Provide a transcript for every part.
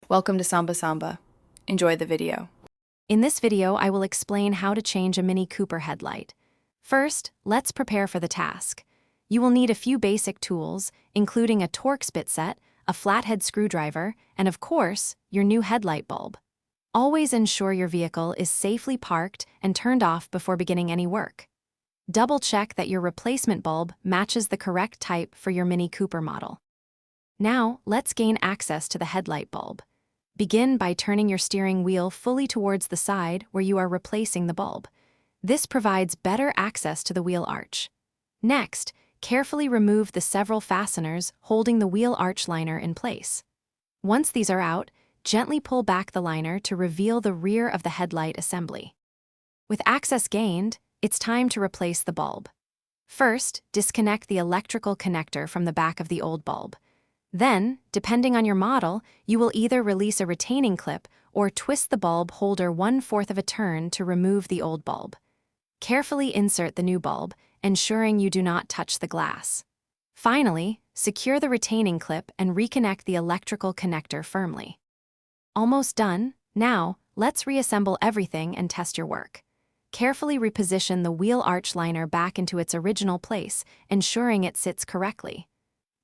Welcome to Samba Samba. Enjoy the video. In this video, I will explain how to change a Mini Cooper headlight. First, let's prepare for the task. You will need a few basic tools, including a Torx bit set, a flathead screwdriver, and of course, your new headlight bulb. Always ensure your vehicle is safely parked and turned off before beginning any work. Double-check that your replacement bulb matches the correct type for your Mini Cooper model. Now, let's gain access to the headlight bulb. Begin by turning your steering wheel fully towards the side where you are replacing the bulb. This provides better access to the wheel arch. Next, carefully remove the several fasteners holding the wheel arch liner in place. Once these are out, gently pull back the liner to reveal the rear of the headlight assembly. With access gained, it's time to replace the bulb. First, disconnect the electrical connector from the back of the old bulb. Then, depending on your model, you will either release a retaining clip or twist the bulb holder 1/4 of a turn to remove the old bulb. Carefully insert the new bulb, ensuring you do not touch the glass. Finally, secure the retaining clip and reconnect the electrical connector firmly. Almost done. Now, let's reassemble everything and test your work. Carefully reposition the wheel arch liner back into its original place, ensuring it sits correctly.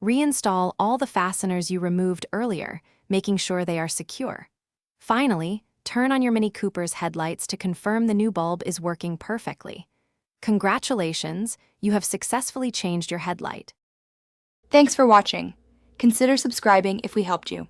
Reinstall all the fasteners you removed earlier, making sure they are secure. Finally, turn on your Mini Cooper's headlights to confirm the new bulb is working perfectly. Congratulations, you have successfully changed your headlight. Thanks for watching. Consider subscribing if we helped you.